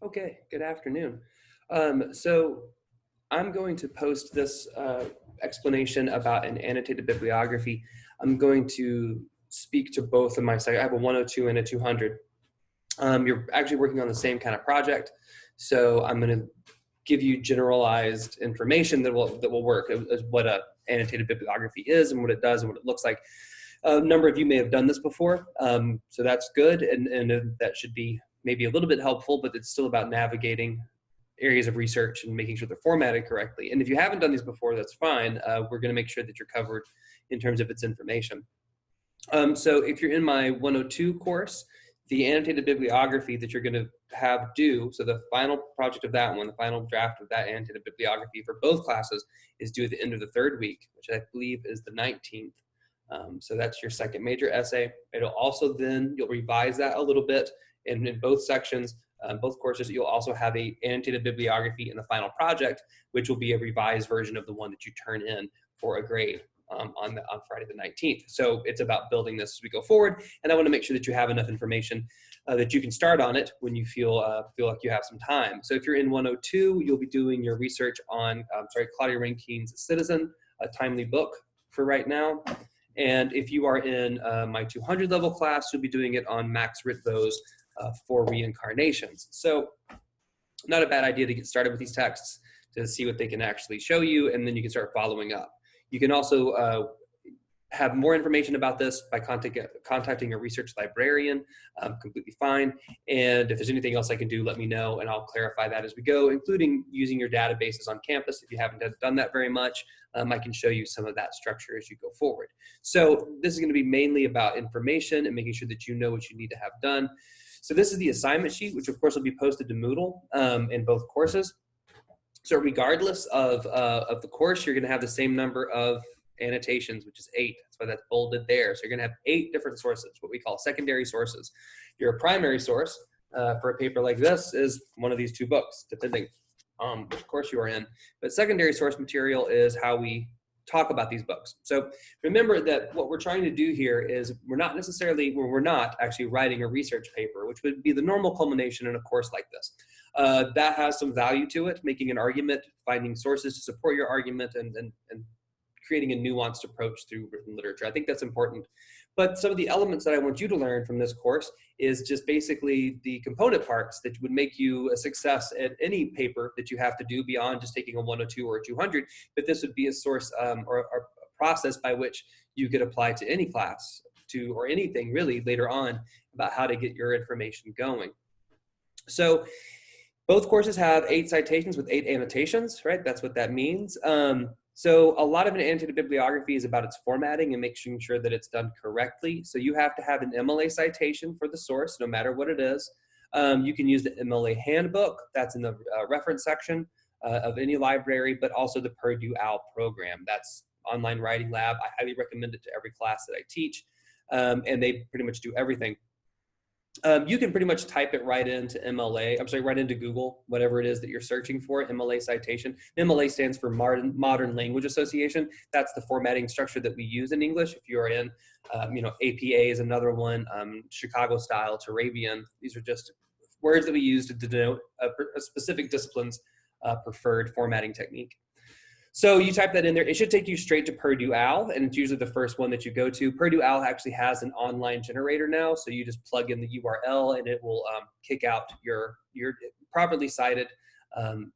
Okay, good afternoon. So I'm going to post this explanation about an annotated bibliography. I'm going to speak to both of my sites. I have a 102 and a 200. You're actually working on the same kind of project, so I'm going to give you generalized information that will work as what a annotated bibliography is and what it does and what it looks like. A number of you may have done this before, so that's good, and that should be maybe a little bit helpful, but it's still about navigating areas of research and making sure they're formatted correctly. And if you haven't done these before, that's fine. We're going to make sure that you're covered in terms of its information. So if you're in my 102 course, the annotated bibliography that you're going to have due, so the final project of that one, the final draft of that annotated bibliography for both classes is due at the end of the third week, which I believe is the 19th. So that's your second major essay. It'll also then, you'll revise that a little bit, and in both sections, both courses, you'll also have a annotated bibliography in the final project, which will be a revised version of the one that you turn in for a grade on Friday the 19th. So it's about building this as we go forward, and I want to make sure that you have enough information that you can start on it when you feel like you have some time. So if you're in 102, you'll be doing your research on Claudia Rankine's Citizen, a timely book for right now. And if you are in my 200 level class, you'll be doing it on Max Ritvo's Four Reincarnations. So not a bad idea to get started with these texts to see what they can actually show you, and then you can start following up. You can also have more information about this by contacting a research librarian, completely fine. And if there's anything else I can do, let me know, and I'll clarify that as we go, including using your databases on campus. If you haven't done that very much, I can show you some of that structure as you go forward. So this is going to be mainly about information and making sure that you know what you need to have done. So this is the assignment sheet, which of course will be posted to Moodle in both courses. So regardless of the course, you're going to have the same number of annotations, which is 8. That's why that's bolded there. So you're going to have 8 different sources, what we call secondary sources. Your primary source for a paper like this is one of these 2 books, depending on which course you are in. But secondary source material is how we talk about these books. So remember that what we're trying to do here is we're not actually writing a research paper, which would be the normal culmination in a course like this. That has some value to it, making an argument, finding sources to support your argument, and creating a nuanced approach through written literature. I think that's important. But some of the elements that I want you to learn from this course is just basically the component parts that would make you a success at any paper that you have to do beyond just taking a 102 or a 200. But this would be a source or a process by which you could apply to any class or anything really later on about how to get your information going. So both courses have 8 citations with 8 annotations, right? That's what that means. So a lot of an annotated bibliography is about its formatting and making sure that it's done correctly. So you have to have an MLA citation for the source, no matter what it is. You can use the MLA handbook. That's in the reference section of any library, but also the Purdue OWL program. That's online writing lab. I highly recommend it to every class that I teach, and they pretty much do everything. You can pretty much type it right into right into Google, whatever it is that you're searching for, MLA citation. MLA stands for Modern Language Association. That's the formatting structure that we use in English. If you're in, APA is another one, Chicago style, Turabian. These are just words that we use to denote a specific discipline's preferred formatting technique. So you type that in there. It should take you straight to Purdue OWL, and it's usually the first one that you go to. Purdue OWL actually has an online generator now, so you just plug in the URL, and it will kick out your properly cited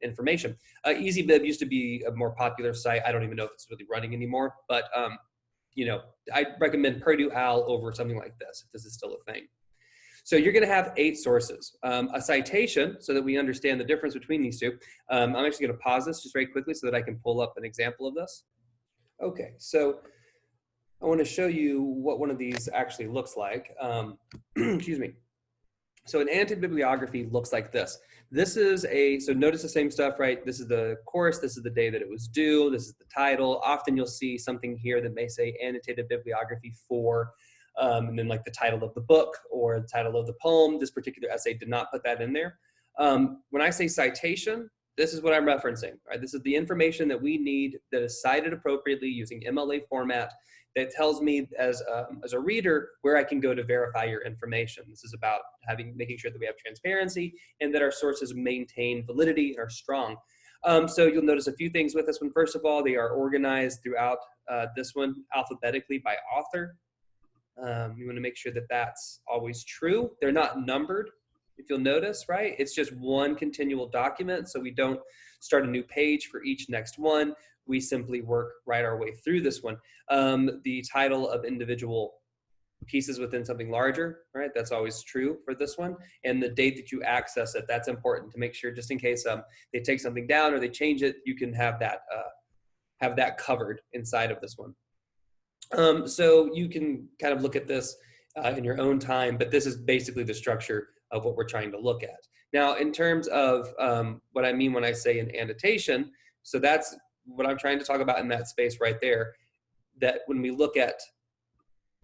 information. EasyBib used to be a more popular site. I don't even know if it's really running anymore, but I recommend Purdue OWL over something like this, if this is still a thing. So you're going to have 8 sources. A citation, so that we understand the difference between these two. I'm actually going to pause this just very quickly so that I can pull up an example of this. Okay, so I want to show you what one of these actually looks like. Excuse me. So an annotated bibliography looks like this. So notice the same stuff, right? This is the course, this is the day that it was due, this is the title. Often you'll see something here that may say annotated bibliography for, and then like the title of the book or the title of the poem. This particular essay did not put that in there. When I say citation, this is what I'm referencing, right? This is the information that we need that is cited appropriately using MLA format that tells me as a reader where I can go to verify your information. This is about making sure that we have transparency and that our sources maintain validity and are strong. So you'll notice a few things with this one. First of all, they are organized throughout this one alphabetically by author. You want to make sure that that's always true. They're not numbered, if you'll notice, right? It's just one continual document, so we don't start a new page for each next one. We simply work right our way through this one. The title of individual pieces within something larger, right? That's always true for this one. And the date that you access it, that's important to make sure, just in case they take something down or they change it, you can have that covered inside of this one. So you can kind of look at this in your own time, but this is basically the structure of what we're trying to look at. Now, in terms of what I mean when I say an annotation, so that's what I'm trying to talk about in that space right there, that when we look at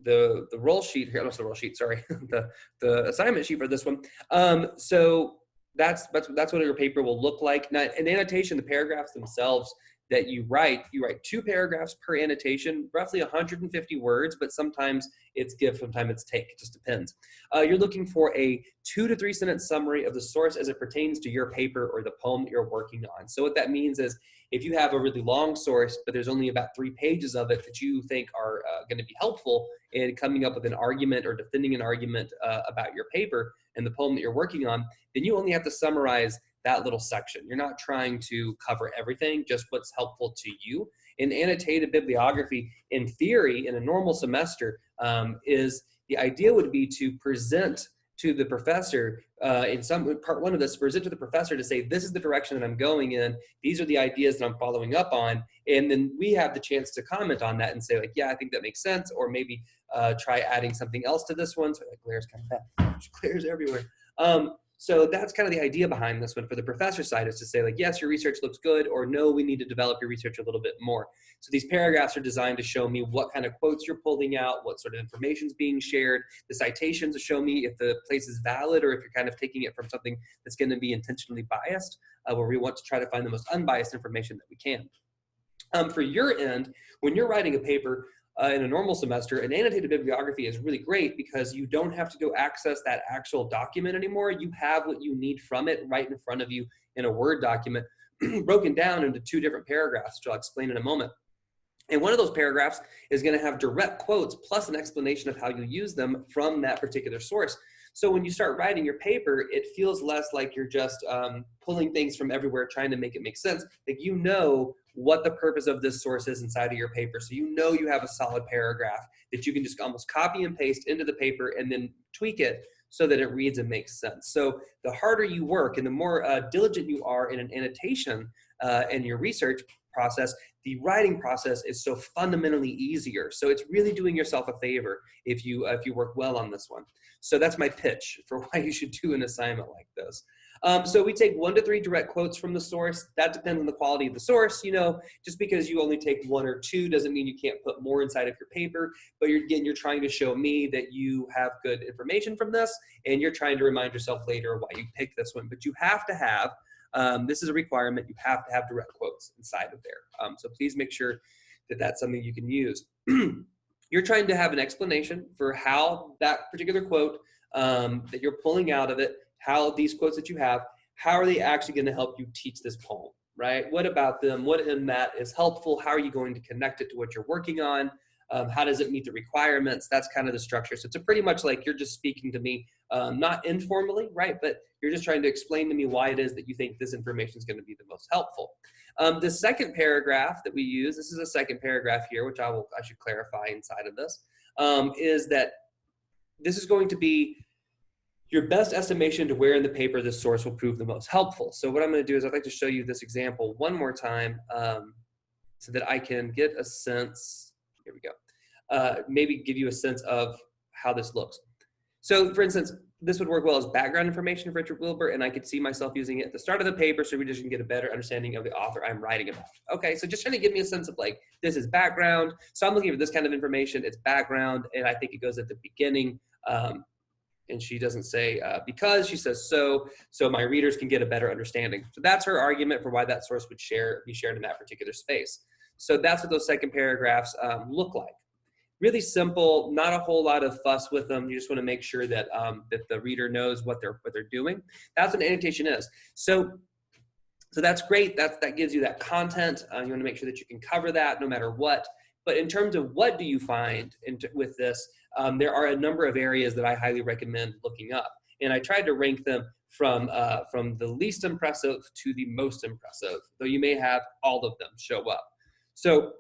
the roll sheet here, not the roll sheet, sorry, the assignment sheet for this one. So that's what your paper will look like. Now, in annotation, the paragraphs themselves that you write 2 paragraphs per annotation, roughly 150 words, but sometimes it's give, sometimes it's take, it just depends. You're looking for a 2 to 3 sentence summary of the source as it pertains to your paper or the poem that you're working on. So what that means is if you have a really long source, but there's only about 3 pages of it that you think are going to be helpful in coming up with an argument or defending an argument about your paper and the poem that you're working on, then you only have to summarize that little section. You're not trying to cover everything, just what's helpful to you. In annotated bibliography, in theory, in a normal semester, is the idea would be to present to the professor in some part 1 of this, present to the professor to say, this is the direction that I'm going in. These are the ideas that I'm following up on. And then we have the chance to comment on that and say like, yeah, I think that makes sense. Or maybe try adding something else to this one. So that glare's kind of bad. Glare's everywhere. So that's kind of the idea behind this one for the professor side, is to say like, yes, your research looks good, or no, we need to develop your research a little bit more. So these paragraphs are designed to show me what kind of quotes you're pulling out, what sort of information is being shared, the citations to show me if the place is valid or if you're kind of taking it from something that's going to be intentionally biased, where we want to try to find the most unbiased information that we can. For your end, when you're writing a paper, in a normal semester, an annotated bibliography is really great because you don't have to go access that actual document anymore. You have what you need from it right in front of you in a Word document, broken down into 2 different paragraphs, which I'll explain in a moment. And one of those paragraphs is going to have direct quotes plus an explanation of how you use them from that particular source. So when you start writing your paper, it feels less like you're just pulling things from everywhere, trying to make it make sense. Like, you know what the purpose of this source is inside of your paper. So you know you have a solid paragraph that you can just almost copy and paste into the paper and then tweak it so that it reads and makes sense. So the harder you work and the more diligent you are in an annotation and your research process, the writing process is so fundamentally easier. So it's really doing yourself a favor if you work well on this one. So that's my pitch for why you should do an assignment like this. So we take 1 to 3 direct quotes from the source. That depends on the quality of the source. You know, just because you only take 1 or 2 doesn't mean you can't put more inside of your paper. But you're trying to show me that you have good information from this, and you're trying to remind yourself later why you picked this one. But you have to have, this is a requirement, you have to have direct quotes inside of there. So please make sure that that's something you can use. You're trying to have an explanation for how that particular quote that you're pulling out of it, how these quotes that you have, how are they actually going to help you teach this poem, right? What about them? What in that is helpful? How are you going to connect it to what you're working on? How does it meet the requirements? That's kind of the structure. So it's pretty much like you're just speaking to me, not informally, right? But you're just trying to explain to me why it is that you think this information is going to be the most helpful. The second paragraph that we use, this is a second paragraph here, which I should clarify inside of this, is that this is going to be your best estimation to where in the paper this source will prove the most helpful. So what I'm going to do is I'd like to show you this example one more time so that I can get a sense, here we go, maybe give you a sense of how this looks. So for instance, this would work well as background information for Richard Wilbur, and I could see myself using it at the start of the paper so we just can get a better understanding of the author I'm writing about. Okay, so just trying to give me a sense of like, this is background. So I'm looking for this kind of information, it's background, and I think it goes at the beginning. And she doesn't say because, she says so my readers can get a better understanding. So that's her argument for why that source would be shared in that particular space. So that's what those second paragraphs look like. really simple, not a whole lot of fuss with them. You just want to make sure that that the reader knows what they're doing. That's what annotation is. So that's great. That gives you that content. You want to make sure that you can cover that no matter what. But in terms of what do you find with this, there are a number of areas that I highly recommend looking up. And I tried to rank them from the least impressive to the most impressive, though you may have all of them show up. So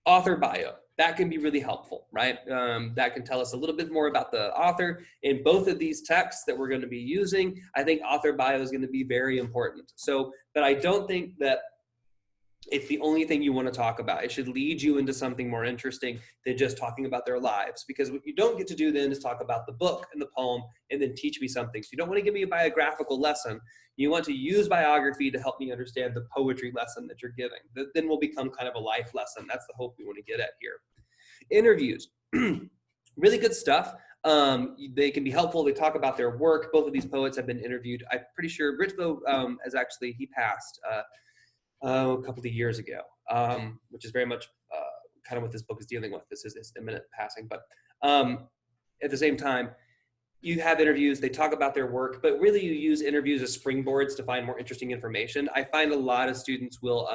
author bio, that can be really helpful, right? That can tell us a little bit more about the author. In both of these texts that we're going to be using, I think author bio is going to be very important. So, but I don't think that it's the only thing you want to talk about. It should lead you into something more interesting than just talking about their lives, because what you don't get to do then is talk about the book and the poem and then teach me something. So you don't want to give me a biographical lesson. You want to use biography to help me understand the poetry lesson that you're giving. That then will become kind of a life lesson. That's the hope we want to get at here. Interviews, really good stuff. They can be helpful. They talk about their work. Both of these poets have been interviewed. I'm pretty sure Richbo he passed a couple of years ago, which is very much kind of what this book is dealing with. This is his imminent passing. But at the same time, you have interviews, they talk about their work, but really you use interviews as springboards to find more interesting information. I find a lot of students will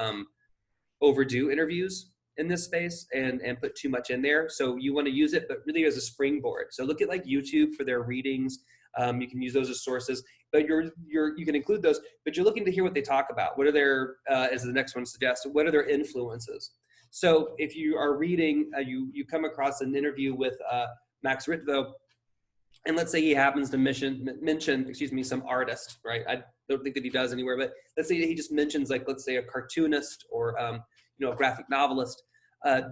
overdo interviews in this space and put too much in there. So you want to use it, but really as a springboard. So look at like YouTube for their readings. You can use those as sources, but you can include those, but you're looking to hear what they talk about. What are their, as the next one suggests, what are their influences? So if you are reading, you come across an interview with Max Rittvo, and let's say he happens to mention, some artist, right? I don't think that he does anywhere, but let's say he just mentions, like, let's say a cartoonist or, a graphic novelist.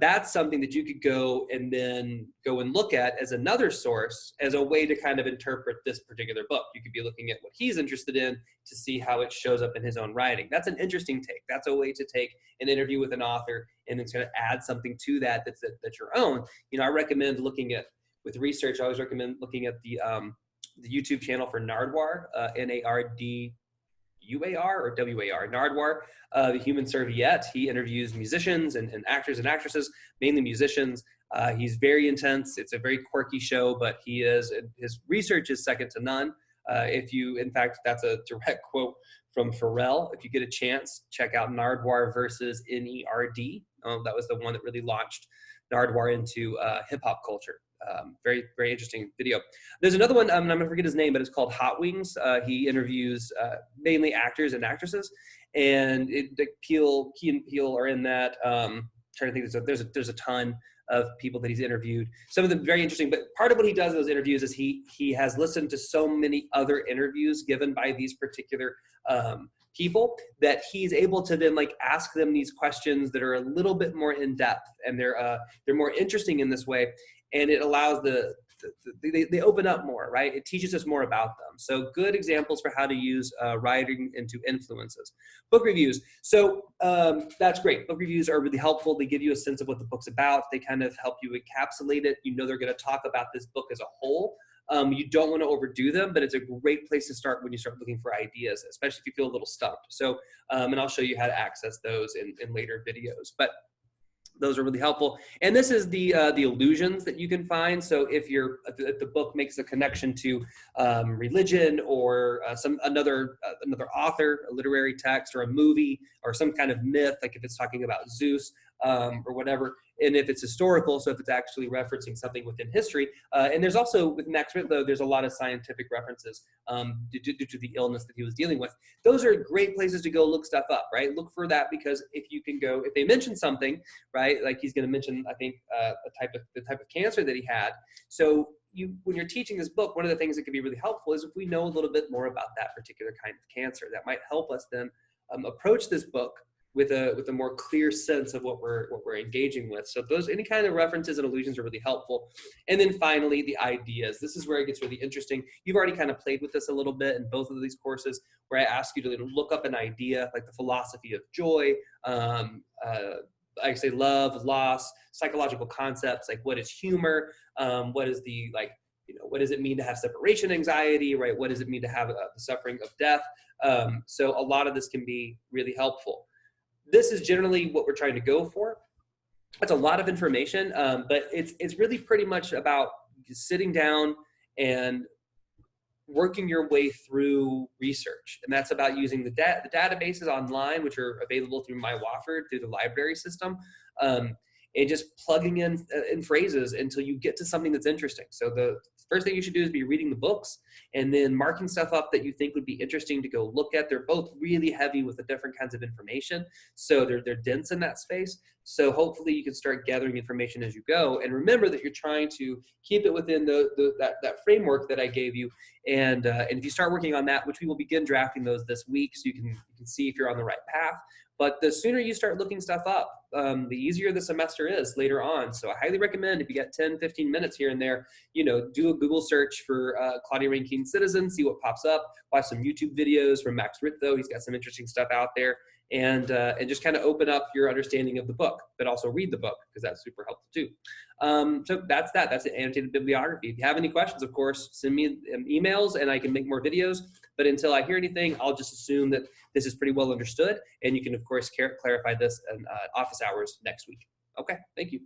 That's something that you could go and look at as another source, as a way to kind of interpret this particular book. You could be looking at what he's interested in to see how it shows up in his own writing. That's an interesting take. That's a way to take an interview with an author and then kind of add something to that's your own. I recommend looking at, with research, I always recommend looking at the YouTube channel for Nardwar, Nardwar or WAR, Nardwar, the Human Serviette. He interviews musicians and actors and actresses, mainly musicians. He's very intense. It's a very quirky show, but his research is second to none. In fact, that's a direct quote from Pharrell. If you get a chance, check out Nardwar versus Nerd. That was the one that really launched Nardwar into hip hop culture. Very, very interesting video. There's another one, I'm going to forget his name, but it's called Hot Wings. He interviews mainly actors and actresses, and Key and Peele are in that. Trying to think, there's a ton of people that he's interviewed. Some of them very interesting, but part of what he does in those interviews is he has listened to so many other interviews given by these particular people that he's able to then ask them these questions that are a little bit more in depth, and they're more interesting in this way. And it allows they open up more, right? It teaches us more about them. So good examples for how to use writing into influences. Book reviews. So that's great. Book reviews are really helpful. They give you a sense of what the book's about. They kind of help you encapsulate it. They're going to talk about this book as a whole. You don't want to overdo them, but it's a great place to start when you start looking for ideas, especially if you feel a little stumped. So, and I'll show you how to access those in later videos. But those are really helpful. And this is the allusions that you can find. So if the book makes a connection to religion or another author, a literary text, or a movie, or some kind of myth, like if it's talking about Zeus or whatever, and if it's historical, so if it's actually referencing something within history. And there's also, with Max Rittvo, there's a lot of scientific references due to the illness that he was dealing with. Those are great places to go look stuff up, right? Look for that, because if they mention something, right, like he's going to mention, I think, the type of cancer that he had. So when you're teaching this book, one of the things that can be really helpful is if we know a little bit more about that particular kind of cancer. That might help us then approach this book with a more clear sense of what we're engaging with. So any kind of references and allusions are really helpful. And then finally, the ideas. This is where it gets really interesting. You've already kind of played with this a little bit in both of these courses, where I ask you to look up an idea, like the philosophy of joy, I say love, loss, psychological concepts, like what is humor, what is what does it mean to have separation anxiety, right? What does it mean to have the suffering of death? So a lot of this can be really helpful. This is generally what we're trying to go for. That's a lot of information, but it's really pretty much about sitting down and working your way through research. And that's about using the databases online, which are available through my Wofford, through the library system, um, and just plugging in phrases until you get to something that's interesting. So the first thing you should do is be reading the books and then marking stuff up that you think would be interesting to go look at. They're both really heavy with the different kinds of information. So they're dense in that space. So hopefully you can start gathering information as you go. And remember that you're trying to keep it within that framework that I gave you. And if you start working on that, which we will begin drafting those this week, so you can see if you're on the right path. But the sooner you start looking stuff up, the easier the semester is later on. So I highly recommend, if you get 10, 15 minutes here and there, do a Google search for Claudia Rankine Citizen, see what pops up, watch some YouTube videos from Max Ritho. He's got some interesting stuff out there. And just kind of open up your understanding of the book, but also read the book, because that's super helpful too. So that's that. That's an annotated bibliography. If you have any questions, of course, send me emails and I can make more videos. But until I hear anything, I'll just assume that this is pretty well understood. And you can, of course, clarify this in office hours next week. Okay, thank you.